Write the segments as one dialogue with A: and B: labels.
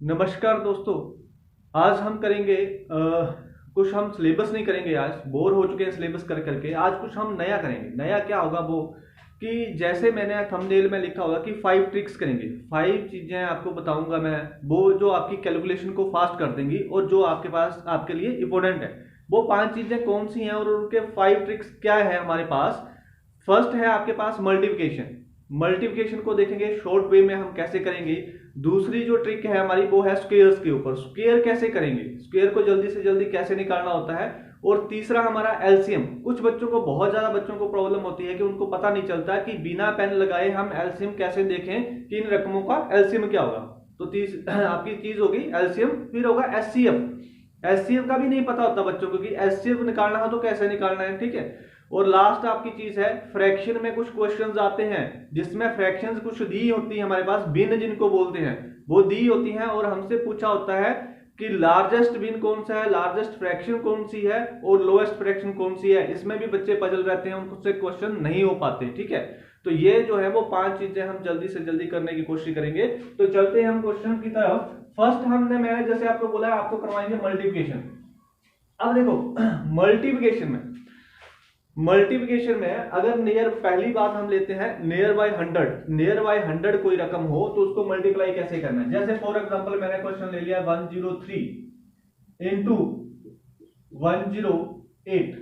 A: नमस्कार दोस्तों। आज हम करेंगे कुछ हम सिलेबस नहीं करेंगे। आज बोर हो चुके हैं सिलेबस कर करके। आज कुछ हम नया करेंगे। नया क्या होगा वो कि जैसे मैंने थंबनेल में लिखा होगा कि 5 ट्रिक्स करेंगे। 5 चीजें आपको बताऊंगा मैं, वो जो आपकी कैलकुलेशन को फास्ट कर देंगी और जो आपके पास आपके लिए इंपॉर्टेंट है। वो 5 चीजें कौन सी हैं और उनके 5 ट्रिक्स क्या है हमारे पास। फर्स्ट है आपके पास मल्टीप्लिकेशन। मल्टीप्लिकेशन को देखेंगे शॉर्ट वे में हम कैसे करेंगे। दूसरी जो ट्रिक है हमारी वो है स्क्वेयर्स के ऊपर, स्क्वेयर कैसे करेंगे, स्क्वेयर को जल्दी से जल्दी कैसे निकालना होता है। और तीसरा हमारा एलसीएम। कुछ बच्चों को, बहुत ज्यादा बच्चों को प्रॉब्लम होती है कि उनको पता नहीं चलता कि बिना पेन लगाए हम एलसीएम कैसे देखें कि इन रकमों का एलसीएम क्या होगा। तो आपकी चीज होगी एलसीएम, फिर होगा एचसीएफ। एचसीएफ का भी नहीं पता होता बच्चों को कि एचसीएफ निकालना है तो कैसे निकालना है, ठीक है। और लास्ट आपकी चीज है फ्रैक्शन में कुछ क्वेश्चंस आते हैं जिसमें फ्रैक्शंस कुछ दी होती है हमारे पास, भिन्न जिनको बोलते हैं वो दी होती हैं और हमसे पूछा होता है कि लार्जेस्ट भिन्न कौन सा है, लार्जेस्ट फ्रैक्शन कौन सी है और लोएस्ट फ्रैक्शन कौन सी है। इसमें भी बच्चे पजल रहते हैं, उनसे क्वेश्चन नहीं हो पाते, ठीक है। तो ये जो है वो 5 चीजें हम जल्दी से जल्दी करने की कोशिश करेंगे। तो चलते हैं हम क्वेश्चन की तरफ। फर्स्ट मैंने जैसे आपको बोला है आपको करवाएंगे मल्टीप्लिकेशन। अब देखो मल्टीप्लिकेशन में अगर नियर, पहली बात हम लेते हैं नियर बाय 100। नियर बाय 100 कोई रकम हो तो उसको मल्टीप्लाई कैसे करना है। जैसे फॉर एग्जांपल मैंने क्वेश्चन ले लिया 103 इंटू 108।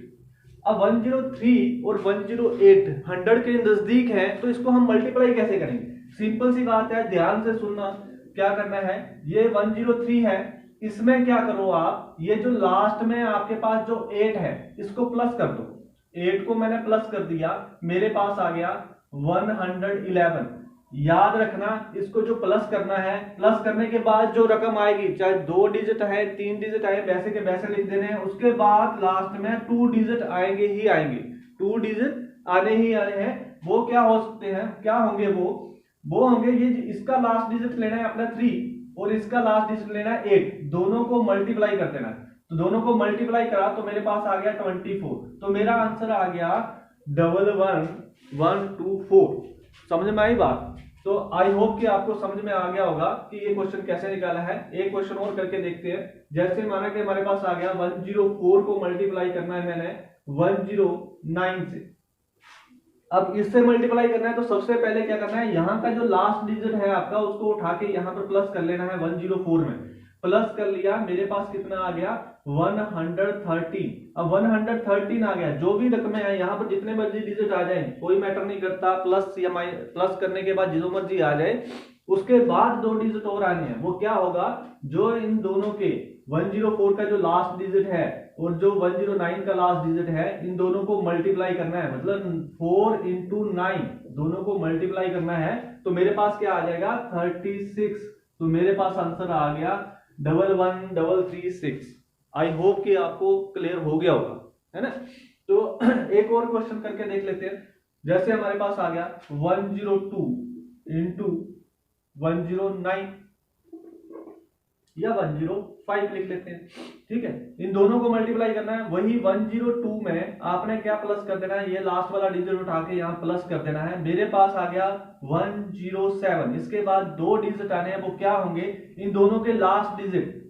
A: अब 103 और 108 100 के नजदीक है तो इसको हम मल्टीप्लाई कैसे करेंगे। सिंपल सी बात है, ध्यान से सुनना। क्या करना है, ये 103 है, इसमें क्या करो आप, ये जो लास्ट में आपके पास जो 8 है इसको प्लस कर दो। 8 को मैंने प्लस कर दिया, मेरे पास आ गया 111। याद रखना इसको जो प्लस करना है, प्लस करने के बाद जो रकम आएगी, चाहे 2 डिजिट है 3 डिजिट आए, वैसे के वैसे लिख देने हैं। उसके बाद लास्ट में 2 डिजिट आएंगे ही आएंगे, 2 डिजिट आने ही आने हैं। वो क्या हो सकते हैं, क्या होंगे वो होंगे ये, इसका लास्ट डिजिट लेना है अपना 3 और इसका लास्ट डिजिट लेना है 8। दोनों को मल्टीप्लाई कर देना है। तो दोनों को मल्टीप्लाई करा तो मेरे पास आ गया 24। तो मेरा आंसर आ गया 11124। समझ में आई बात। तो आई होप कि आपको समझ में आ गया होगा कि ये क्वेश्चन कैसे निकाला है। एक क्वेश्चन और करके देखते हैं। जैसे माना कि हमारे पास आ गया 104 को मल्टीप्लाई करना है मैंने 109 से। अब इससे मल्टीप्लाई करना है तो सबसे पहले क्या करना है, यहाँ का जो लास्ट डिजिट है आपका उसको उठा के यहाँ पर प्लस कर लेना है। 104 में प्लस कर लिया, मेरे पास कितना आ गया 113। अब 113 आ गया। जो भी रकमें हैं यहाँ पर जितने मर्जी डिजिट आ जाए कोई मैटर नहीं करता, प्लस या प्लस करने के बाद जो मर्जी आ जाए, उसके बाद 2 डिजिट और आने हैं। वो क्या होगा, जो इन दोनों के 104 का जो लास्ट डिजिट है और जो 109 का लास्ट डिजिट है, इन दोनों को मल्टीप्लाई करना है। मतलब 4 इंटू 9 दोनों को मल्टीप्लाई करना है। तो मेरे पास क्या आ जाएगा 36। तो मेरे पास आंसर आ गया 11336। आई होप कि आपको क्लियर हो गया होगा, है ना। तो एक और क्वेश्चन करके देख लेते हैं। जैसे हमारे पास आ गया 102 इंटू 109 या 105 लिख लेते हैं, ठीक है। इन दोनों को मल्टीप्लाई करना है। वही 102 में आपने क्या प्लस कर देना है, ये लास्ट वाला डिजिट उठा के यहाँ प्लस कर देना है। मेरे पास आ गया 107। इसके बाद 2 डिजिट आने हैं, वो क्या होंगे, इन दोनों के लास्ट डिजिट,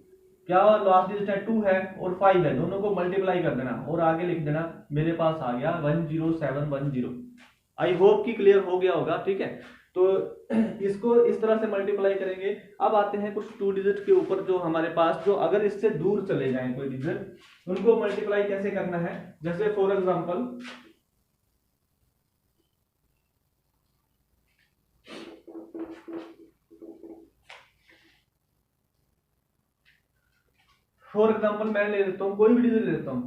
A: क्या लास्ट डिजिट है 2 है और 5 है, दोनों को मल्टीप्लाई कर देना और आगे लिख देना। मेरे पास आ गया 10710। आई होप कि क्लियर हो गया होगा, ठीक है। तो इसको इस तरह से मल्टीप्लाई करेंगे। अब आते हैं कुछ 2 डिजिट के ऊपर जो हमारे पास, जो अगर इससे दूर चले जाएं कोई डिजिट, उनको मल्टीप्लाई कैसे करना है। जैसे फॉर एग्जांपल मैं ले लेता हूं, कोई भी डिजिट ले लेता हूं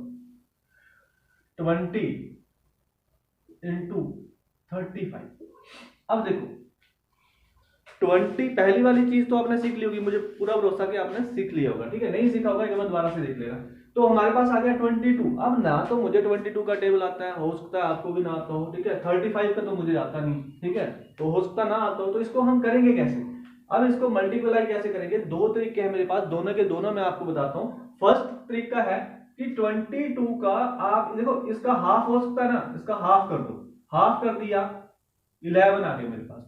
A: 20 इंटू 35। अब देखो 20, पहली वाली चीज तो आपने सीख ली होगी, मुझे पूरा भरोसा कि आपने सीख लिया होगा, ठीक है। नहीं सीखा होगा एक बार दोबारा से देख लेना। तो हमारे पास आ गया 22। अब ना तो मुझे 22 का टेबल आता है, हो सकता है आपको भी ना आता हो, ठीक है। 35 का तो मुझे आता नहीं, ठीक है, तो हो सकता ना आता हो। तो इसको हम करेंगे कैसे, अब इसको मल्टीप्लाई कैसे करेंगे। 2 तरीके हैं मेरे पास, दोनों के दोनों मैं आपको बताता हूँ। फर्स्ट तरीका है कि 22 का आप देखो, इसका हाफ हो सकता है ना, इसका हाफ कर दो। हाफ कर दिया 11 आ गया मेरे पास,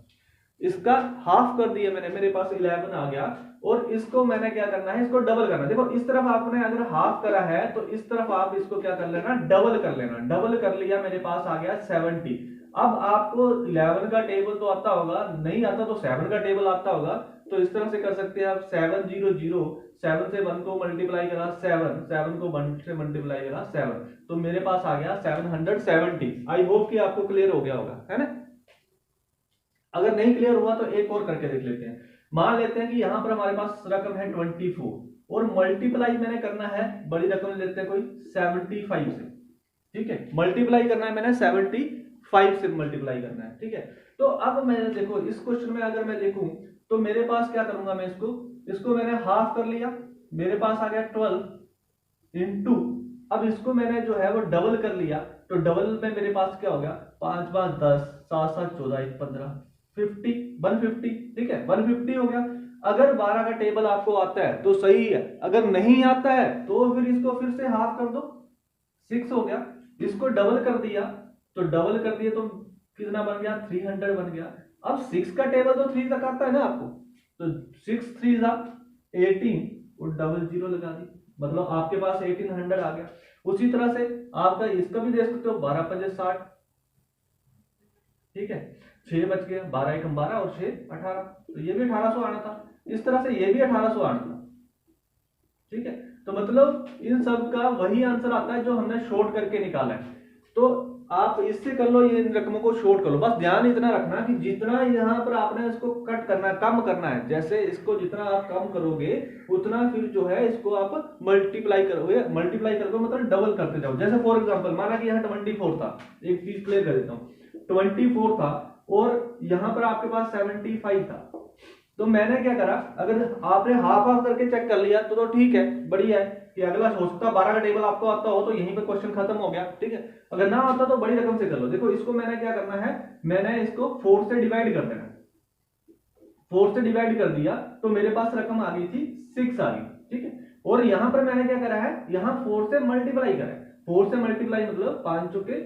A: इसका हाफ कर दिया मैंने, मेरे पास 11 आ गया। और इसको मैंने क्या करना है, इसको डबल करना। देखो इस तरफ आपने अगर हाफ करा है तो इस तरफ आप इसको क्या कर लेना, डबल कर लेना। डबल कर लिया, मेरे पास आ गया 70। अब आपको 11 का टेबल तो आता होगा, नहीं आता तो 7 का टेबल आता होगा, तो इस तरह से कर सकते हैं आप। 700, 7 से 1 को मल्टीप्लाई करा 7, 7 को 1 से मल्टीप्लाई करा 7, तो मेरे पास आ गया 770। आई होप कि आपको क्लियर हो गया होगा, है ना। अगर नहीं क्लियर हुआ तो एक और करके देख लेते हैं। मान लेते हैं कि यहां पर हमारे पास रकम है 24 और मल्टीप्लाई मैंने करना है, बड़ी रकम लेते हैं कोई 75 से, ठीक है। मल्टीप्लाई करना है मैंने 75 से मल्टीप्लाई करना है, ठीक है। तो अब मैं देखो इस क्वेश्चन में अगर मैं देखूं तो मेरे पास क्या करूंगा, मैं इसको मैंने हाफ कर लिया, मेरे पास आ गया 12 इंटू, अब इसको मैंने जो है वो डबल कर लिया, तो डबल में मेरे पास क्या हो गया, 5 5 10, 7 7 14 1 15, 150, ठीक है, 150 हो गया। अगर 12 का टेबल आपको आता है तो सही है, अगर नहीं आता है तो फिर इसको फिर से हाफ कर दो, 6 हो गया। इसको डबल कर दिया, तो डबल कर दिया तो कितना बन गया, 300 बन गया। अब 6 का टेबल तो 3 तक आता है ना आपको, तो 6 3 18 और डबल 0 लगा दी, मतलब आपके पास 1800 आ गया। उसी तरह से आपका इसका भी दे सकते हो, 12 5 60, ठीक है, 6 बच गया, 12 1 12 और 6 18, तो ये भी 1800 आना था। इस तरह से ये भी 1800 आना था, ठीक है। तो मतलब इन सब का वही आंसर आता है जो हमने शॉर्ट करके निकाला है। तो आप इससे कर लो, ये इन रकमों को शॉर्ट कर लो। बस ध्यान इतना रखना कि जितना यहाँ पर आपने इसको कट करना है, कम करना है, जैसे इसको जितना आप कम करोगे उतना फिर जो है इसको आप मल्टीप्लाई करोगे मतलब डबल करते जाओ। जैसे फॉर एग्जांपल माना कि यहाँ 24 था, एक चीज क्लियर कर देता हूँ, 24 था और यहाँ पर आपके पास 75 था, तो मैंने क्या करा, अगर आपने हाफ हाफ करके चेक कर लिया तो ठीक है, बढ़िया है कि अगला हो सकता है 12 का टेबल आपको आता हो तो यहीं पे क्वेश्चन खत्म हो गया, ठीक है। अगर ना आता तो बड़ी रकम से कर लो। देखो इसको मैंने क्या करना है, मैंने इसको 4 से डिवाइड कर देना, 4 से डिवाइड कर दिया तो मेरे पास रकम आ गई थी 6 आ गई, ठीक है। और यहां पर मैंने क्या करा है, यहां 4 से मल्टीप्लाई करा है, 4 से मल्टीप्लाई मतलब 5 चौके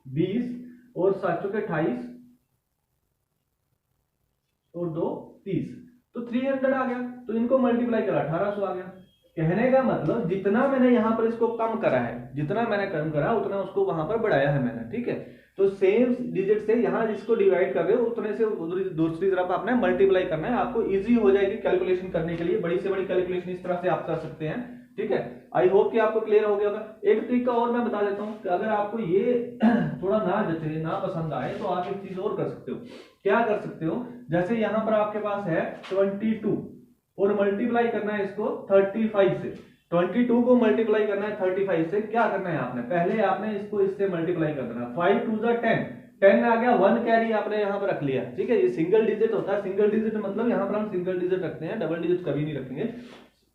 A: 20 और 7 चौके 28 और 2 30, तो 300 आ गया। तो इनको मल्टीप्लाई करा 1800 आ गया। कहने का मतलब जितना मैंने यहां पर इसको कम करा है, जितना मैंने कम करा उतना उसको वहां पर बढ़ाया है मैंने, ठीक है। तो सेम डिजिट से यहां जिसको डिवाइड कर रहे हो उतने से दूसरी तरफ आपने मल्टीप्लाई करना है, आपको इजी हो जाएगी कैलकुलेशन करने के लिए। बड़ी से बड़ी कैलकुलेशन इस तरह से आप कर सकते हैं, ठीक है। आई होप कि आपको क्लियर हो गया होगा। एक ट्रिक का और मैं बता देता हूं कि अगर आपको ये थोड़ा ना जचे, ना पसंद आए, तो आप एक चीज और कर सकते हो। क्या कर सकते हो, जैसे यहां पर आपके पास है 22 और मल्टीप्लाई करना है इसको 35 से, 22 को मल्टीप्लाई करना है 35 से। क्या करना है आपने, पहले आपने इसको इससे मल्टीप्लाई कर देना, 5 2 10, 10 आ गया, 1 कैरी आपने यहाँ पर रख लिया, ठीक है। ये सिंगल डिजिट होता है, सिंगल डिजिट मतलब यहाँ पर हम सिंगल डिजिट रखते हैं, डबल डिजिट कभी नहीं रखेंगे।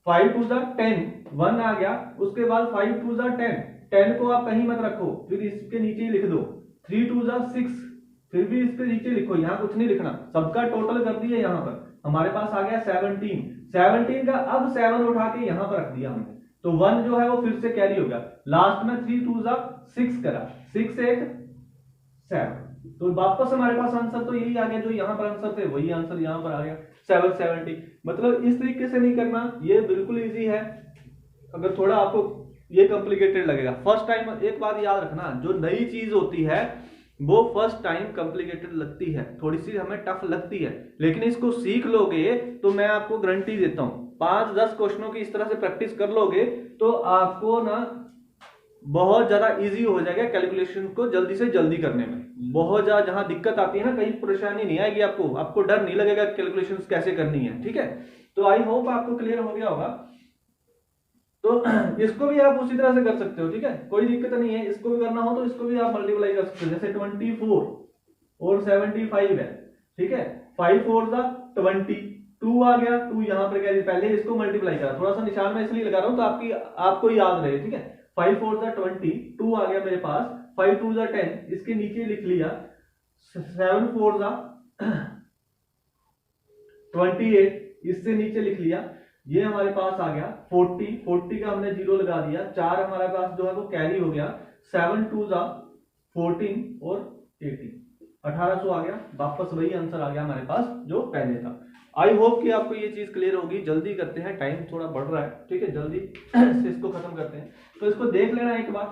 A: 5 2 10, 1 आ गया, उसके बाद 5 2 10, 10 को आप कहीं मत रखो, फिर इसके नीचे ही लिख दो। 3 2 6, फिर भी इसके नीचे लिखो, यहाँ कुछ नहीं लिखना, सबका टोटल कर दिया। यहाँ पर हमारे पास आ गया 17 का, अब 7 उठा के यहाँ पर रख दिया हमने, तो 1 जो है वो फिर से कैरी हो गया। लास्ट में 3 2 6 करा, 6 1 7, तो वापस हमारे पास आंसर तो यही आ गया, जो यहाँ पर आंसर थे वही आंसर यहाँ पर आ गया 770। मतलब इस तरीके से नहीं करना, ये बिल्कुल इजी है। अगर थोड़ा आपको ये कॉम्प्लिकेटेड लगेगा फर्स्ट टाइम, एक बात याद रखना, जो नई चीज होती है वो फर्स्ट टाइम कॉम्प्लिकेटेड लगती है, थोड़ी सी हमें टफ लगती है, लेकिन इसको सीख लोगे तो मैं आपको गारंटी देता हूं 5-10 क्वेश्चनों की इस तरह से प्रैक्टिस कर लोगे तो आपको ना बहुत ज्यादा इजी हो जाएगा कैलकुलेशन को जल्दी से जल्दी करने में। बहुत ज्यादा जहां दिक्कत आती है ना, कहीं परेशानी नहीं आएगी आपको डर नहीं लगेगा कैलकुलेशन कैसे करनी है, ठीक है। तो आई होप आपको क्लियर हो गया होगा। तो इसको भी आप उसी तरह से कर सकते हो, ठीक है, कोई दिक्कत नहीं है। इसको भी करना हो तो इसको भी आप मल्टीप्लाई कर सकते हो, जैसे 24 और 75 है, ठीक है। 5 4 20, 2 आ गया, 2 यहाँ पर क्या, पहले इसको मल्टीप्लाई करा, थोड़ा सा निशान में इसलिए लगा रहा हूं तो आपको याद रहे, ठीक है। 5 4 20, 2 आ गया मेरे पास, 5 2 10, इसके नीचे लिख लिया, 7 4 28, इससे नीचे लिख लिया, ये हमारे पास आ गया 40 का हमने 0 लगा दिया, 4 हमारे पास जो है वो कैरी हो गया, 7 2 14 और 18, 1800 आ गया, वापस वही आंसर आ गया हमारे पास जो पहले था। आई होप कि आपको ये चीज क्लियर होगी। जल्दी करते हैं, टाइम थोड़ा बढ़ रहा है, ठीक है, जल्दी से इसको खत्म करते हैं। तो इसको देख लेना एक बार,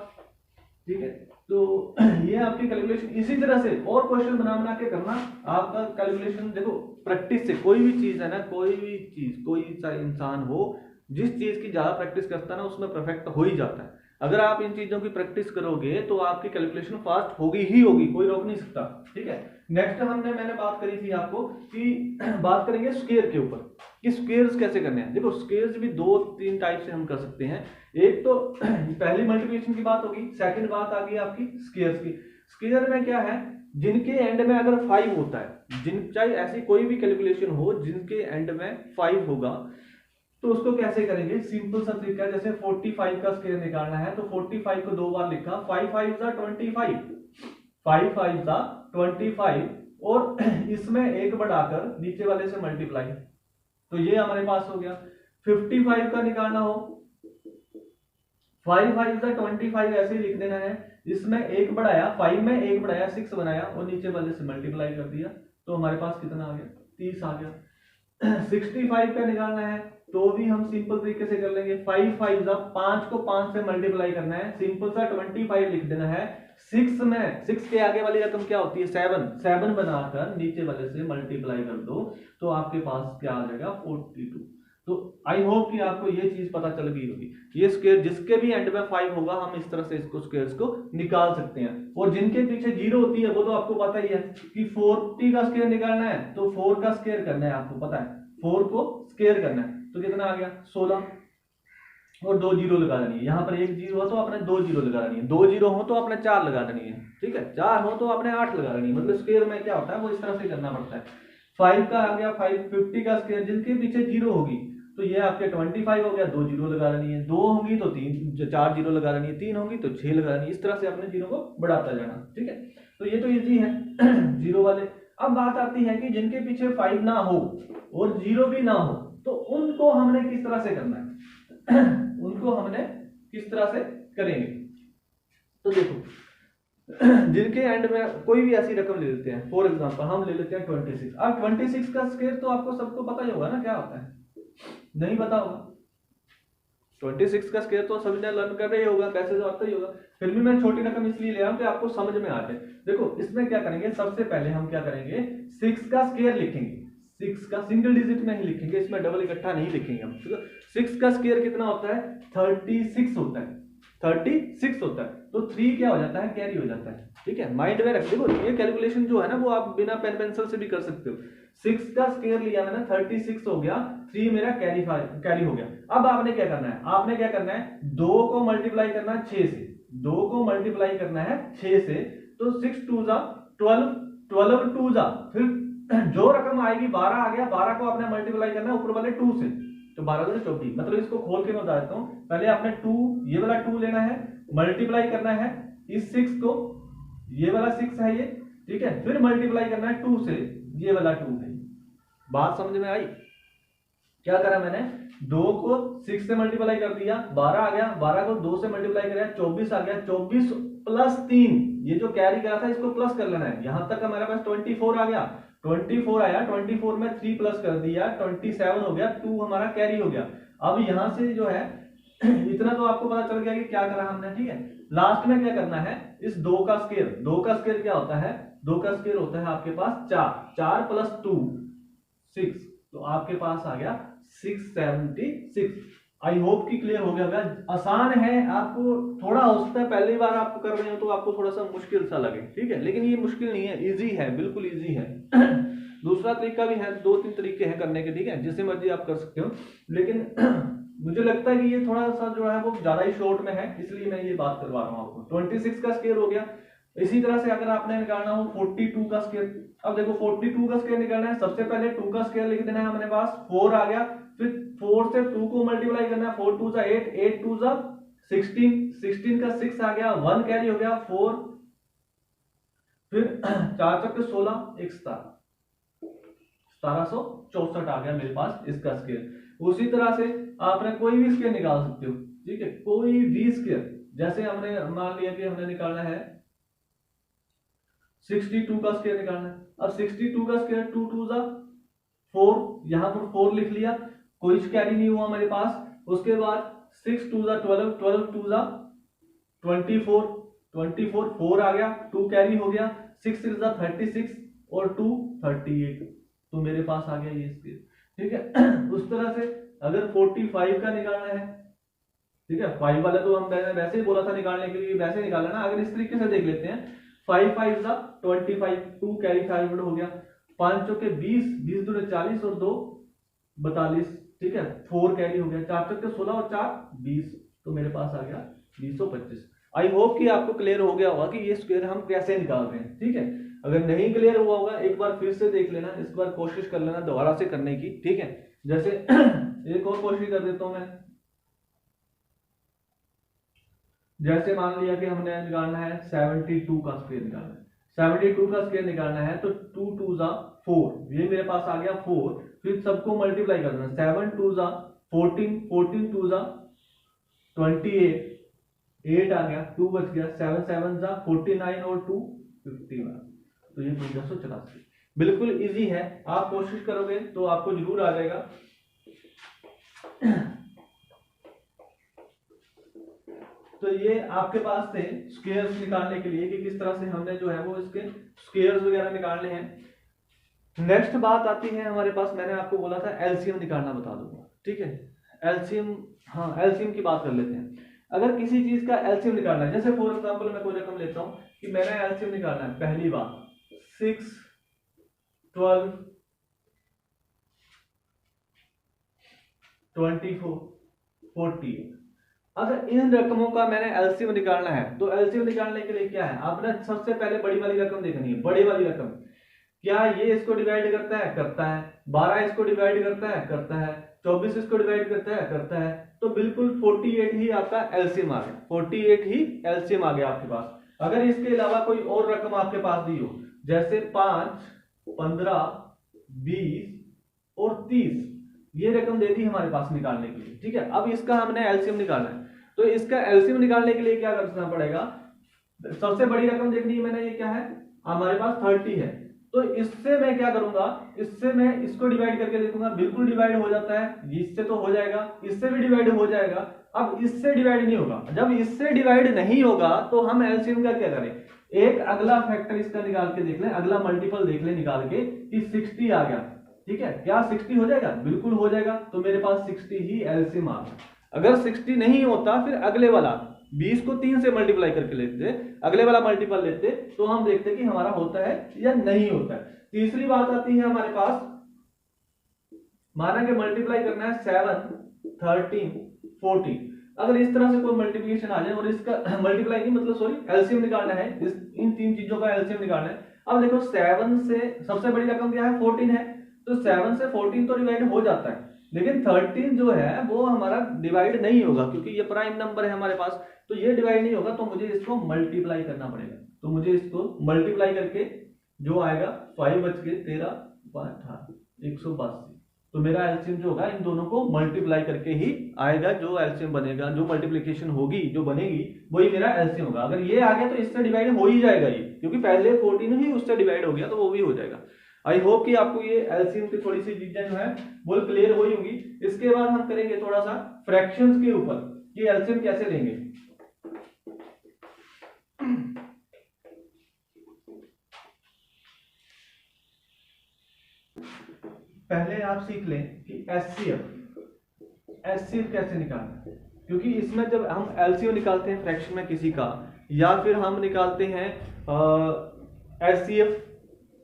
A: ठीक है। तो ये आपकी कैलकुलेशन इसी तरह से और क्वेश्चन बना बना के करना। आपका कैलकुलेशन देखो प्रैक्टिस से कोई भी चीज है ना, कोई भी चीज, कोई सा इंसान हो, जिस चीज की ज्यादा प्रैक्टिस करता है ना उसमें परफेक्ट हो ही जाता है। अगर आप इन चीजों की प्रैक्टिस करोगे तो आपकी कैलकुलेशन फास्ट होगी ही होगी, कोई रोक नहीं सकता, ठीक है। नेक्स्ट मैंने बात करी थी आपको कि बात करेंगे स्क्वायर के ऊपर कि स्क्वायर्स कैसे करने हैं। देखो स्क्वायर्स भी दो तीन टाइप से हम कर सकते हैं। एक तो पहली मल्टीप्लिकेशन की बात होगी, सेकंड बात आ गई आपकी स्क्वायर्स की। स्क्वायर में क्या है, जिनके एंड में अगर 5 होता है, चाहे ऐसी कोई भी कैलकुलेशन हो जिनके एंड में 5 होगा, तो उसको कैसे करेंगे। सिंपल सा तरीका है, जैसे 45 का स्क्वायर निकालना है तो 45 को 2 बार लिखा, 5 5 25, 5 5 25 और इसमें एक बढ़ाकर नीचे वाले से मल्टीप्लाई, तो ये हमारे पास हो गया। 55 का निकालना हो, 5 5 25 ऐसे ही लिख देना है, इसमें एक बढ़ाया, 5 में एक बढ़ाया 6 बनाया और नीचे वाले से मल्टीप्लाई कर दिया, तो हमारे पास कितना आ गया, 30 आ गया। 65 का निकालना है तो भी हम सिंपल तरीके से कर लेंगे, 5 5 5 को 5 से मल्टीप्लाई करना है, सिंपल सा 25 लिख देना है। 6 में 6 के आगे वाली रकम क्या होती है, 7 बनाकर नीचे वाले से मल्टीप्लाई कर दो, तो आपके पास क्या आ जाएगा, 42। तो आई होप कि आपको ये चीज पता चल गई होगी। ये स्क्वायर जिसके भी एंड में 5 होगा हम इस तरह से इसको स्क्वायर्स को निकाल सकते हैं, और जिनके पीछे 0 होती है वो तो आपको पता ही है कि 40 का स्क्वायर निकालना है तो 4 का स्क्वायर करना है, आपको पता है 4 को स्क्वायर करना है, तो कितना आ गया 16 और 2 जीरो लगा देनी है। यहाँ पर एक जीरो हो तो आपने 2 जीरो लगा देनी है, 2 जीरो हो तो आपने 4 लगा देनी है, ठीक है, 4 हो तो आपने 8 लगा देनी है। मतलब स्क्वायर में क्या होता है वो इस तरह से करना पड़ता है। 5 का आ गया 50 का स्क्वायर, जिनके पीछे 0 होगी तो ये आपके 25 हो गया, 2 जीरो लगा देनी है, 2 होंगी तो 4 जीरो लगा देनी है, 3 होंगी तो 6 लगा देनी है। इस तरह से अपने जीरो को बढ़ाता जाना, ठीक है। तो ये तो इजी है जीरो वाले। अब बात आती है कि जिनके पीछे 5 ना हो और 0 भी ना हो, तो उनको हमने किस तरह से करना है उनको हमने किस तरह से करेंगे। तो देखो जिनके एंड में कोई भी ऐसी रकम ले लेते हैं, फॉर एग्जांपल हम ले लेते हैं 26। अब 26 का स्क्वायर तो आपको सबको पता ही होगा ना क्या होता है, नहीं पता होगा। 26 का स्क्वायर तो सभी ने लर्न कर रहे होगा, कैसे तो आता ही होगा, फिर भी मैं छोटी रकम इसलिए ले आऊं कि आपको समझ में आ जाए। देखो इसमें क्या करेंगे, सबसे पहले हम क्या करेंगे, 6 का स्क्वायर लिखेंगे, 6 का सिंगल डिजिट में ही लिखेंगे, इसमें डबल इकट्ठा नहीं लिखेंगे हम। 6 का स्क्वायर कितना होता है, 36 होता है, 36 होता है, तो 3 क्या हो जाता है, कैरी हो जाता है, ठीक है। माइंड में रख, देखो ये कैलकुलेशन जो है ना वो आप बिना पेन पेंसिल से भी कर सकते हो। 6 का स्क्वायर लिया मैंने, 36 हो गया, 3 मेरा कैरी हो गया। अब आपने क्या करना है, आपने क्या करना है, 2 को मल्टीप्लाई करना है 6 से, 2 को मल्टीप्लाई करना है 6 से, तो 6 2 12, 12 2 फिर जो रकम आएगी 12 आ गया, 12 को आपने मल्टीप्लाई करना है ऊपर वाले 2 से, तो 12 को 24। मतलब इसको खोल के मैं बता देता हूँ, पहले आपने 2 ये वाला 2 लेना है, मल्टीप्लाई करना है इस 6 को, ये वाला 6 है ये, ठीक है, फिर मल्टीप्लाई करना है 2 से, ये वाला 2 है। बात समझ में आई, क्या करा मैंने, 2 को 6 से मल्टीप्लाई कर दिया, 12 आ गया, 12 को 2 से मल्टीप्लाई किया 24 आ गया, 24 प्लस 3, ये जो कैरी करा था इसको प्लस कर लेना है। यहां तक हमारे पास 24 आ गया, 24 आया, 24 में 3 प्लस कर दिया, 27 हो गया, 2 हमारा कैरी हो गया। अब यहां से जो है इतना तो आपको पता चल गया कि क्या करा हमने, ठीक है। लास्ट में क्या करना है, इस 2 का स्क्वायर, 2 का स्क्वायर क्या होता है, 2 का स्क्वायर होता है आपके पास 4, 4 प्लस 2 6, तो आपके पास आ गया 676। आई होप कि क्लियर हो गया होगा। आसान है, आपको थोड़ा हो सकता है पहली बार आप कर रहे हो तो आपको थोड़ा सा मुश्किल सा लगे, ठीक है, लेकिन ये मुश्किल नहीं है, इजी है, बिल्कुल इजी है दूसरा तरीका भी है, 2-3 तरीके हैं करने के, ठीक है, जिससे मर्जी आप कर सकते हो, लेकिन मुझे लगता है कि ये थोड़ा सा जो है वो ज्यादा ही शॉर्ट में है, इसलिए मैं ये बात करवा रहा हूँ आपको। 26 का स्क्वायर हो गया। इसी तरह से अगर आपने निकालना हो 42 का स्क्वायर, अब देखो 42 का स्क्वायर निकालना है, सबसे पहले 2 का स्क्वायर लिख देना है हमारे पास, 4 आ गया, फिर 4 से 2 को मल्टीप्लाई करना है, 4 2 8, 8 2 16, 16 का 6 आ गया, 1 कैरी हो गया, 4, फिर 4 चक्के 16, 1 1764 आ गया मेरे पास इसका स्क्वायर। उसी तरह से आपने कोई भी स्क्वायर निकाल सकते हो, ठीक है, कोई भी स्क्वायर, जैसे हमने मान लिया कि हमने निकालना है 62 का स्क्वायर निकालना है। अब 62 का स्क्वायर 2 2 4, यहाँ पर 4 लिख लिया, कोई कैरी नहीं हुआ हमारे पास। उसके बाद 6 2 12, 12 2 24, 24 4 आ गया, 2 कैरी हो गया, 6 6 36 और 2 38, तो मेरे पास आ गया ये स्केयर, ठीक है। उस तरह से अगर 45 का निकालना है, ठीक है, 5 वाला तो हम वैसे ही बोला था निकालने के लिए, वैसे निकालना ना। अगर इस तरीके से देख लेते हैं, 5 5 25, 2 कैरी फॉरवर्ड हो गया, 5 चौके 20, 20 दूनी 40 और 2 42, ठीक है, 4 कैरी हो गया, 4 चौके 16 और 4 20, तो मेरे पास आ गया 225। आई होप कि आपको क्लियर हो गया होगा कि ये स्क्वायर हम कैसे निकाल रहे हैं, ठीक है। अगर नहीं क्लियर हुआ होगा एक बार फिर से देख लेना, इस बार कोशिश कर लेना दोबारा से करने की, ठीक है। जैसे एक और कोशिश कर देता हूं मैं। जैसे मान लिया कि हमने निकालना है 72 का स्क्वायर निकालना है, 72 का स्क्वायर निकालना है, तो 2 2 4, ये मेरे पास आ गया 4, फिर सबको मल्टीप्लाई कर देना, 7 2 14, 14 2 28, 8 आ गया, 2 बच गया, 7 7 49 और 2 51, तो ये 1584। बिल्कुल इजी है, आप कोशिश करोगे तो आपको जरूर आ जाएगा। तो ये आपके पास थे स्क्वायर्स निकालने के लिए कि किस तरह से हमने जो है वो इसके स्क्वायर्स वगैरह निकालने हैं। नेक्स्ट बात आती है हमारे पास, मैंने आपको बोला था एलसीएम निकालना बता दूंगा, ठीक है। एलसीएम, हाँ एलसीएम की बात कर लेते हैं। अगर किसी चीज का एलसीएम निकालना है, जैसे फॉर एग्जांपल मैं कोई रकम लेता हूं कि मैंने एलसीएम निकालना है, पहली बात 6 12 24 48, अगर इन रकमों का मैंने एलसीएम निकालना है, तो एलसीएम निकालने के लिए क्या है, आपने सबसे पहले बड़ी वाली रकम देखनी है। बड़ी वाली रकम क्या ये इसको डिवाइड करता है, करता है, 12 इसको डिवाइड करता है, करता है, 24 इसको डिवाइड करता है, करता है, तो बिल्कुल 48 ही आपका एलसीएम आ गया, 48 ही एलसीएम आ गया आपके पास। अगर इसके अलावा कोई और रकम आपके पास दी हो, जैसे 5 15 20 और 30, ये रकम दे दी हमारे पास निकालने के लिए, ठीक है। अब इसका हमने एलसीएम निकालना है, तो इसका एलसीएम निकालने के लिए क्या करना पड़ेगा, सबसे बड़ी रकम देखनी है मैंने, ये क्या है हमारे पास 30 है, तो इससे मैं क्या करूंगा, इससे मैं इसको डिवाइड करके देखूंगा, बिल्कुल डिवाइड हो जाता है, इससे तो हो जाएगा, इससे भी डिवाइड हो जाएगा। अब इससे डिवाइड नहीं होगा, जब इससे डिवाइड नहीं होगा तो हम एलसीएम का क्या करें, एक अगला फैक्टर इसका निकाल के देख लें, अगला मल्टीपल देख लें निकाल के कि 60 आ गया, ठीक है, क्या 60 हो जाएगा, बिल्कुल हो जाएगा, तो मेरे पास 60 ही एलसीएम आ गया। अगर 60 नहीं होता, फिर अगले वाला 20 को 3 से मल्टीप्लाई करके लेते, अगले वाला मल्टीपल लेते, तो हम देखते कि हमारा होता है या नहीं होता है। तीसरी बात आती है हमारे पास, माना कि मल्टीप्लाई करना है 7 13 14, अगर इस तरह से कोई मल्टीप्लिकेशन आ जाए और इसका मल्टीप्लाई नहीं मतलब सॉरी एलसीएम निकालना है, इन तीन चीजों का एलसीएम निकालना है। अब देखो 7 से सबसे बड़ी रकम क्या है, 14 है, तो 7 से 14 तो डिवाइड हो जाता है, लेकिन 13 जो है वो हमारा डिवाइड नहीं होगा, क्योंकि ये प्राइम नंबर है हमारे पास, तो ये डिवाइड नहीं होगा, तो मुझे इसको मल्टीप्लाई करना पड़ेगा। तो मुझे इसको मल्टीप्लाई करके जो आएगा 5 बच के 13 18 182, तो मेरा एलसीएम जो होगा इन दोनों को मल्टीप्लाई करके ही आएगा, जो एलसीएम बनेगा, जो मल्टीप्लिकेशन होगी जो बनेगी वही मेरा एलसीएम होगा। अगर ये आ गया तो इससे डिवाइड हो ही जाएगा ये, क्योंकि पहले 14 ही उससे डिवाइड हो गया, तो वो भी हो जाएगा। आई होप कि आपको ये एलसीएम की थोड़ी सी चीजें जो है वो क्लियर हुई होंगी। इसके बाद हम करेंगे थोड़ा सा फ्रैक्शंस के ऊपर कि एलसीएम कैसे लेंगे। पहले आप सीख लें कि एचसीएफ कैसे निकालना है, क्योंकि इसमें जब हम एलसीएम निकालते हैं फ्रैक्शन में किसी का, या फिर हम निकालते हैं एचसीएफ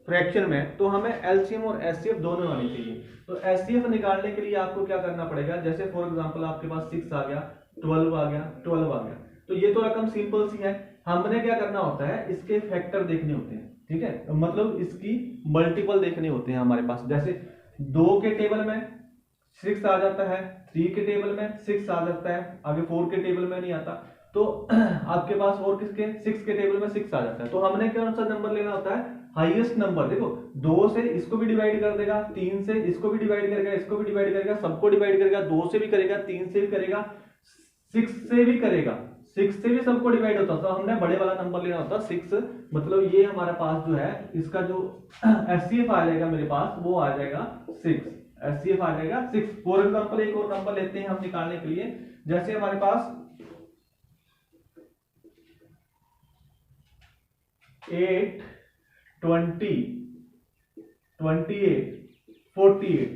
A: फ्रैक्शन में, तो हमें एलसीएम और एचसीएफ दोनों आनी चाहिए। तो एचसीएफ निकालने के लिए आपको क्या करना पड़ेगा, जैसे फॉर एग्जांपल आपके पास 6 आ गया, 12 आ गया, 12 आ गया, तो ये तो रकम सिंपल सी है। हमने क्या करना होता है, इसके फैक्टर देखने होते हैं, ठीक है, मतलब इसकी मल्टीपल देखने होते हैं हमारे पास। जैसे 2 के टेबल में 6 आ जाता है, 3 के टेबल में 6 आ जाता है, आगे 4 के टेबल में नहीं आता, तो आपके पास और किसके 6 के टेबल में 6 आ जाता है। तो हमने कौन सा नंबर लेना होता है, हाईएस्ट नंबर। देखो 2 से इसको भी डिवाइड कर देगा, 3 से इसको भी डिवाइड करेगा, इसको भी डिवाइड करेगा, सबको डिवाइड करेगा, 2 से भी करेगा, 3 से भी करेगा, 6 से भी करेगा, 6 से भी सबको डिवाइड होता है, तो हमने बड़े वाला नंबर लेना होता है 6 मतलब ये हमारे पास जो है इसका जो HCF आ जाएगा मेरे पास वो आ जाएगा 6। HCF आ जाएगा 6। फॉर एग्जाम्पल एक और नंबर लेते हैं हम निकालने के लिए, जैसे हमारे पास 8, 20, 28, 48,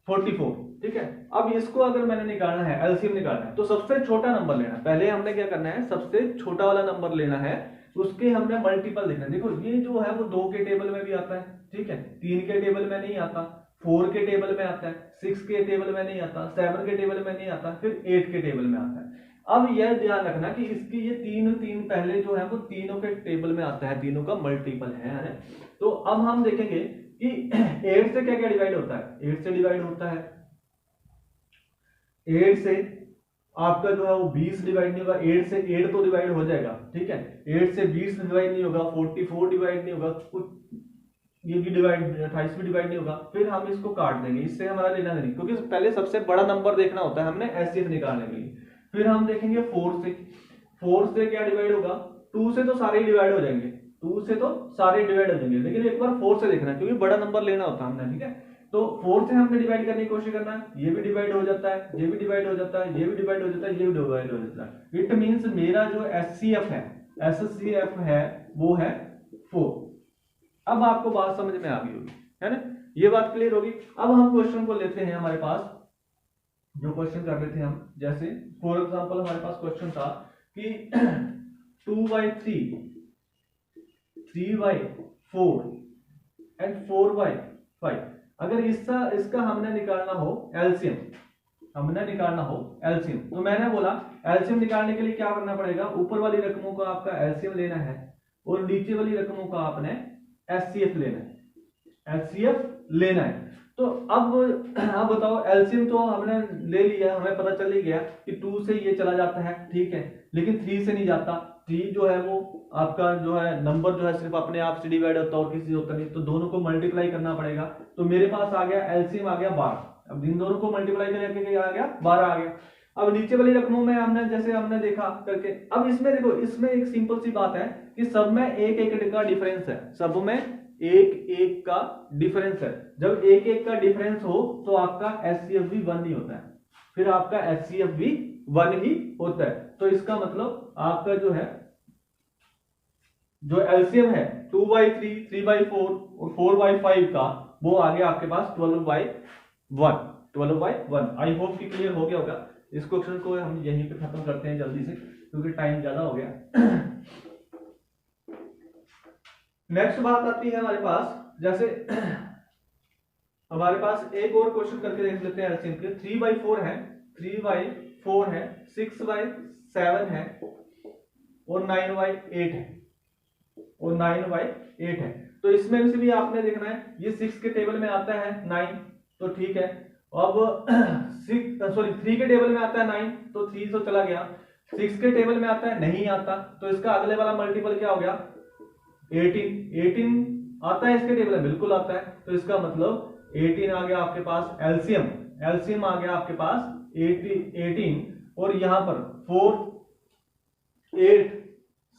A: 44, ठीक है। अब इसको अगर मैंने निकालना है, एलसीएम निकालना है, तो सबसे छोटा नंबर लेना है। पहले हमने क्या करना है, सबसे छोटा वाला नंबर लेना है, उसके हमने मल्टीपल देखना है। देखो ये जो है वो 2 के टेबल में भी आता है, ठीक है, 3 के टेबल में नहीं आता, 4 के टेबल में आता है, 6 के टेबल में नहीं आता, 7 के टेबल में नहीं आता, फिर 8 के टेबल में आता है। अब यह ध्यान रखना कि इसकी ये तीन पहले जो है वो तीनों के टेबल में आता है, तीनों का मल्टीपल है। तो अब हम देखेंगे कि 8 से क्या क्या डिवाइड होता है। 8 से डिवाइड होता है, 8 से आपका जो है वो 20 डिवाइड नहीं होगा। 8 से 8 तो डिवाइड हो जाएगा, ठीक है। 8 से 20 डिवाइड नहीं होगा, 44 डिवाइड नहीं होगा, कुछ ये भी डिवाइड 28 भी डिवाइड नहीं होगा। फिर हम इसको काट देंगे, इससे हमारा लेना नहीं, क्योंकि पहले सबसे बड़ा नंबर देखना होता है हमने एचसीएफ निकालने के लिए। फिर हम देखेंगे 4 से क्या डिवाइड होगा। 2 से तो सारे ही डिवाइड हो जाएंगे, 2 से तो सारे डिवाइड हो जाएंगे, लेकिन एक बार 4 से देखना है क्योंकि बड़ा नंबर लेना होता है हमने, ठीक है। तो 4 से हमने डिवाइड करने की कोशिश करना है, ये भी डिवाइड हो जाता है, ये भी डिवाइड हो जाता है, ये भी डिवाइड हो जाता है, ये भी डिवाइड हो जाता है। इट मींस मेरा जो एचसीएफ है वो है 4। अब आपको बात समझ में आ गई होगी, है ना, ये बात क्लियर होगी। अब हम क्वेश्चन को लेते हैं, हमारे पास जो क्वेश्चन कर रहे थे हम, जैसे फॉर एग्जांपल हमारे पास क्वेश्चन था कि 2/3, 3/4 एंड 4/5। अगर इसका हमने निकालना हो एलसीएम, तो मैंने बोला एलसीएम निकालने के लिए क्या करना पड़ेगा, ऊपर वाली रकमों का आपका एलसीएम लेना है और नीचे वाली रकमों का आपने एचसीएफ लेना है। तो अब बताओ, एलसीएम तो हमने ले लिया, हमें पता चल ही गया कि 2 से ये चला जाता है, ठीक है, लेकिन 3 से नहीं जाता। 3 जो है वो आपका जो है नंबर जो है सिर्फ अपने आप से डिवाइड होता है और किसी से होता नहीं, तो दोनों को मल्टीप्लाई करना पड़ेगा। तो मेरे पास आ गया एलसीएम आ गया 12। अब इन दोनों को मल्टीप्लाई करके क्या आ गया, 12 आ गया। अब नीचे वाली रकमों में हमने जैसे हमने देखा करके, अब इसमें देखो, इसमें एक सिंपल सी बात है कि सब में एक का डिफरेंस है, सब में एक का डिफरेंस है। जब एक का डिफरेंस हो तो आपका एचसीएफ भी 1 ही होता है, फिर आपका एचसीएफ भी 1 ही होता है। तो इसका मतलब आपका जो है जो एलसीएम है 2/3, 3/4 और 4/5 का, वो आ गया आपके पास 12/1। आई होप कि क्लियर हो गया होगा। इस क्वेश्चन को हम यहीं पे खत्म करते हैं जल्दी से, क्योंकि टाइम ज्यादा हो गया। नेक्स्ट बात आती है हमारे पास, जैसे हमारे पास एक और क्वेश्चन करके देख लेते हैं एलसीएम के। 3/4 है, 3/4 है, 6/7 है और 9/8 है, तो इसमें से भी आपने देखना है, ये 6 के टेबल में आता है 9, तो ठीक है। अब 3 के टेबल में आता है 9, तो 3 तो चला गया। 6 के टेबल में आता है, नहीं आता, तो इसका अगले वाला मल्टीपल क्या हो गया, 18 आता है इसके टेबल में, बिल्कुल आता है। तो इसका मतलब 18 आ गया आपके पास एलसीएम आ गया आपके पास 18, और यहां पर 4, 8,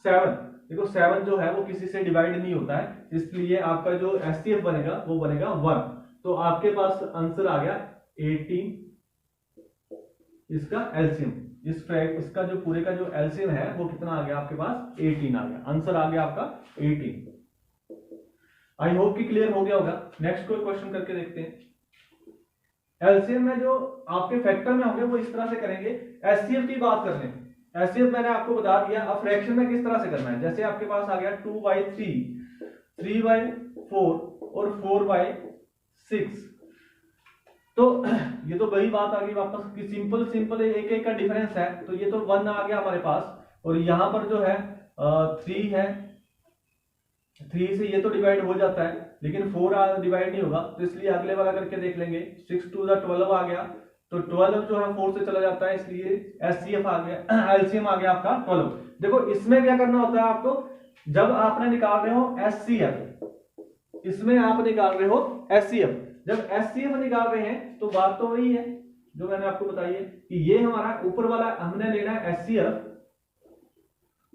A: 7, देखो 7 जो है वो किसी से डिवाइड नहीं होता है, इसलिए आपका जो एचसीएफ बनेगा वो बनेगा 1। तो आपके पास आंसर आ गया 18, इसका एलसीएम, इसका जो पूरे का जो एलसीएम है वो कितना आ गया आपके पास, 18 आ गया। आंसर आ गया आपका 18। आई होप कि क्लियर हो गया होगा। नेक्स्ट कोई क्वेश्चन करके देखते हैं। एलसीएम में जो आपके फैक्टर में होंगे वो इस तरह से करेंगे। एचसीएफ की बात कर लें, एचसीएफ मैंने आपको बता दिया। अब फ्रैक्शन में किस तरह से करना है, जैसे आपके पास आ गया 2/3, 3/4 और 4/6, तो ये तो वही बात आ गई वापस कि सिंपल एक का डिफरेंस है, तो ये तो 1 आ गया हमारे पास, और यहां पर जो है 3 है, 3 से ये तो डिवाइड हो जाता है, लेकिन 4 डिवाइड नहीं होगा, तो इसलिए अगले वाला करके देख लेंगे। 6 2 12 आ गया, तो 12 जो है 4 से चला जाता है, इसलिए एचसीएफ आ गया, एलसीएम आ गया आपका 12। देखो इसमें क्या करना होता है आपको, जब आपने निकाल रहे हो एचसीएफ, इसमें आप निकाल रहे हो एचसीएफ, जब एचसीएफ निकाल रहे हैं तो बात तो वही है जो मैंने आपको बताई है कि ये हमारा ऊपर वाला हमने लेना है एचसीएफ,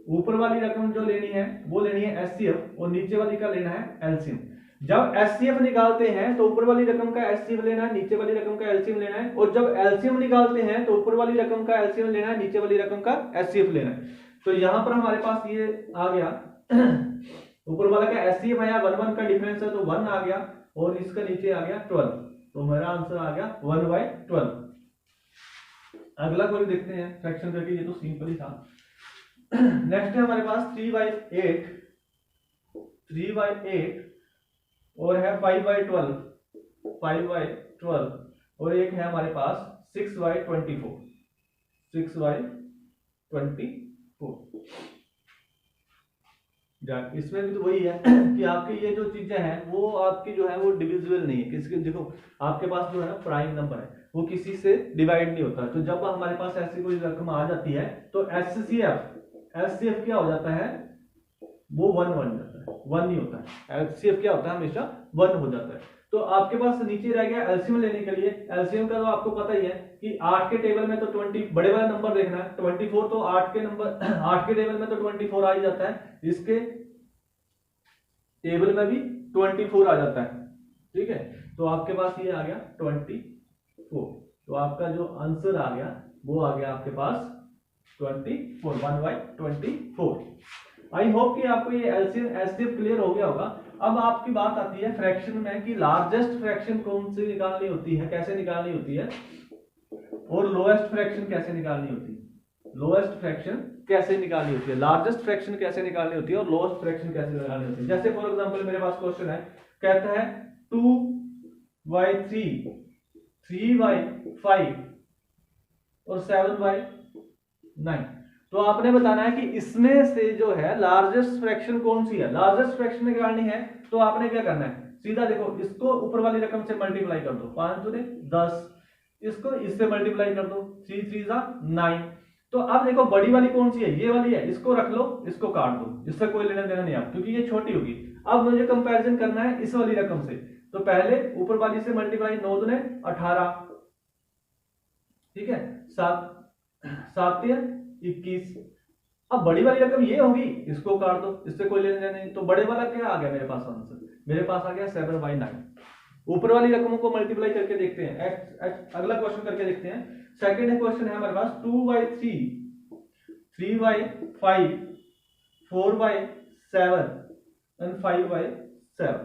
A: ऊपर वाली रकम जो लेनी है वो लेनी है एचसीएफ और नीचे वाली का लेना है एलसीएम। जब एचसीएफ निकालते हैं तो ऊपर वाली रकम का एचसीएफ लेना है, नीचे वाली रकम का एलसीएम लेना है, और जब एलसीएम निकालते हैं तो ऊपर वाली रकम का एलसीएम लेना है, नीचे वाली रकम का एचसीएफ लेना है। तो यहां पर हमारे पास ये आ गया ऊपर वाला का एचसीएफ आया 1 1 का डिफरेंस है तो 1 आ गया और इसका नीचे आ गया 12, तो मेरा आंसर आ गया 1/12। अगला कोई देखते हैं फ्रैक्शन करके, ये तो सिंपल ही था। नेक्स्ट है हमारे पास 3/8 और है 5/12 और एक है हमारे पास 6/24। इसमें भी तो वही है कि आपकी ये जो चीजें हैं वो आपकी जो है वो डिविजिबल नहीं है किसके, देखो आपके पास जो है ना प्राइम नंबर है वो किसी से डिवाइड नहीं होता। तो जब हमारे पास ऐसी कोई रकम आ जाती है तो एचसीएफ क्या हो जाता है, वो 1 बन जाता है, 1 नहीं होता है। एचसीएफ क्या होता है, हमेशा 1 हो जाता है। तो आपके पास नीचे रह गया एलसीएम लेने के लिए। एलसीएम का तो आपको पता ही है कि 8 के टेबल में तो 20 बड़े वाला नंबर देखना है, 24 तो 8 के टेबल में तो 24 आ ही जाता है, इसके टेबल में भी 24 आ जाता है, ठीक है। तो आपके पास ये आ गया 24, तो आपका जो आंसर आ गया वो आ गया आपके पास 24, 1/24। आई होप कि आपको ये एलसीएम एचसीएफ क्लियर हो गया होगा। अब आपकी बात आती है फ्रैक्शन में कि लार्जेस्ट फ्रैक्शन कौन सी निकालनी होती है, कैसे निकालनी होती है, और लोएस्ट फ्रैक्शन कैसे निकालनी होती है। लोएस्ट फ्रैक्शन कैसे निकालनी होती है, लार्जेस्ट फ्रैक्शन कैसे निकालनी होती है और लोएस्ट फ्रैक्शन कैसे निकालनी होती है। जैसे फॉर एग्जांपल मेरे पास क्वेश्चन है, कहता है 2/3, 3/5 और 7/9। तो आपने बताना है कि इसमें से जो है लार्जेस्ट फ्रैक्शन कौन सी है। लार्जेस्ट फ्रैक्शन निकालनी है तो आपने क्या करना है, सीधा देखो इसको ऊपर वाली रकम से मल्टीप्लाई कर दो, 5 दूने 10, इसको इससे मल्टीप्लाई कर दो, 3 3 9। तो अब देखो बड़ी वाली कौन सी है, ये वाली है, इसको रख लो, इसको काट दो, इससे कोई लेना देना नहीं आप, क्योंकि ये छोटी होगी। अब मुझे कंपैरिजन करना है इस वाली रकम से, तो पहले ऊपर वाली से मल्टीप्लाई, 9 दूने 18, ठीक है, 7 7 21। अब बड़ी वाली रकम ये होगी, इसको काट दो, इससे कोई लेना देना नहीं। तो बड़े वाला क्या आ गया मेरे पास आंसर, मेरे पास आ गया 7/9। ऊपर वाली रकमों को मल्टीप्लाई करके देखते हैं। अगला क्वेश्चन करके देखते हैं। सेकंड क्वेश्चन है हमारे पास 2/3, 3/5, 4/7 एंड 5/7।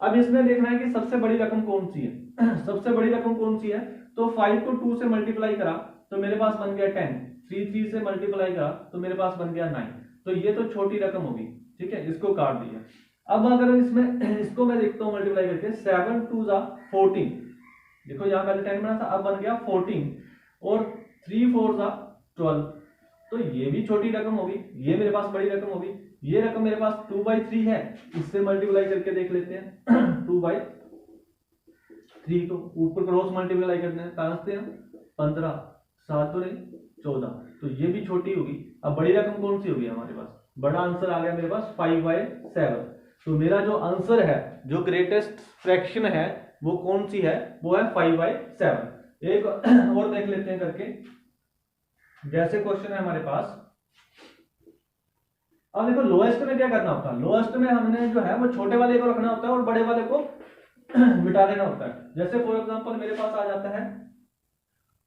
A: अब इसमें देखना है कि सबसे बड़ी रकम कौन सी है। सबसे बड़ी रकम कौन सी है, तो 5 को 2 से मल्टीप्लाई करा तो मेरे पास बन गया 10, 3 से मल्टीप्लाई करा तो मेरे पास बन गया 9। तो ये तो छोटी रकम होगी, ठीक है, इसको काट दिया। अब अगर इसमें इसको मैं देखता हूं मल्टीप्लाई करके, 7 2 14, देखो यहां पहले 10 बना था, अब बन गया 14, और 3 4 12। तो ये भी छोटी रकम होगी, ये मेरे पास बड़ी रकम होगी। ये रकम मेरे पास 2/3 है, इससे मल्टीप्लाई करके देख लेते हैं। 2/3 को ऊपर क्रॉस मल्टीप्लाई करते हैं, 15 7 14, तो ये भी छोटी होगी। अब बड़ी रकम कौन सी होगी हमारे पास, बड़ा आंसर आ गया मेरे पास 5/7। तो मेरा जो आंसर है, जो ग्रेटेस्ट फ्रैक्शन है, वो कौन सी है, वो है 5/7। एक और देख लेते हैं करके। जैसे क्वेश्चन है हमारे पास, अब देखो लोएस्ट में क्या करना होता है, लोएस्ट में हमने जो है वो छोटे वाले को रखना होता है और बड़े वाले को मिटा देना होता है। जैसे फॉर एग्जांपल मेरे पास आ जाता है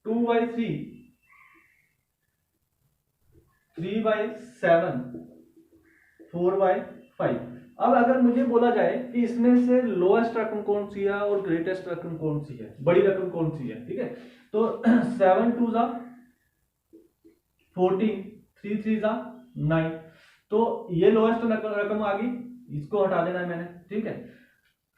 A: 2/3, 3/7, 4/5। अब अगर मुझे बोला जाए कि इसमें से लोएस्ट रकम कौन सी है और ग्रेटेस्ट रकम कौन सी है, बड़ी रकम कौन सी है, ठीक है, तो 7 2 14, 3 3 9। तो ये लोएस्ट रकम आ गई, इसको हटा देना है मैंने, ठीक है।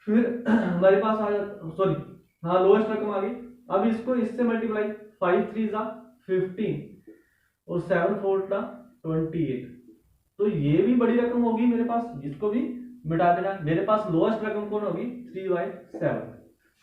A: फिर हमारे पास आ जाता, सॉरी हाँ, लोएस्ट रकम आ गई। अब इसको इससे मल्टीप्लाई, 5 3 15 और 7 4 28। तो ये भी बड़ी रकम होगी मेरे पास, जिसको भी मिटा देना। मेरे पास लोएस्ट रकम कौन होगी, 3/7।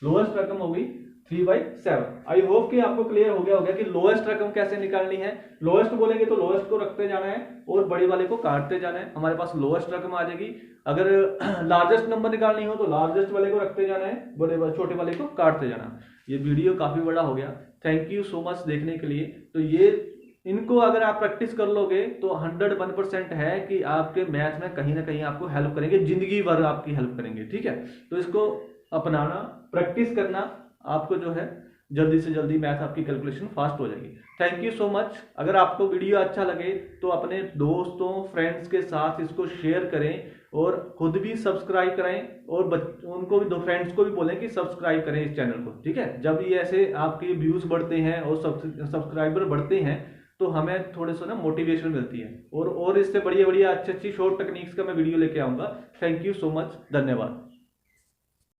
A: लोएस्ट रकम होगी 3/7। आई होप कि आपको क्लियर हो गया होगा कि लोएस्ट रकम कैसे निकालनी है। लोएस्ट बोलेंगे तो लोएस्ट को रखते जाना है और बड़ी वाले को काटते जाना है, हमारे पास लोएस्ट रकम आ जाएगी। अगर लार्जेस्ट नंबर निकालनी हो तो लार्जेस्ट वाले को रखते जाना है, छोटे वाले को काटते जाना। ये वीडियो काफी बड़ा हो गया, थैंक यू सो मच देखने के लिए। तो ये इनको अगर आप प्रैक्टिस कर लोगे तो 101% है कि आपके मैथ में कहीं ना कहीं आपको हेल्प करेंगे, जिंदगी भर आपकी हेल्प करेंगे। ठीक है, तो इसको अपनाना, प्रैक्टिस करना, आपको जो है जल्दी से जल्दी मैथ आपकी कैलकुलेशन फास्ट हो जाएगी। Thank you so much. अगर आपको वीडियो अच्छा लगे तो अपने दोस्तों फ्रेंड्स के साथ इसको शेयर करें और खुद भी सब्सक्राइब करें, और उनको भी, दो फ्रेंड्स को भी बोलें कि सब्सक्राइब करें इस चैनल को। ठीक है, जब ये ऐसे आपके व्यूज बढ़ते हैं और सब्सक्राइबर बढ़ते हैं तो हमें थोड़े सा ना मोटिवेशन मिलती है, और इससे बढ़िया बढ़िया अच्छी अच्छी शॉर्ट टेक्निक्स का मैं वीडियो लेके आऊंगा। थैंक यू सो मच, धन्यवाद।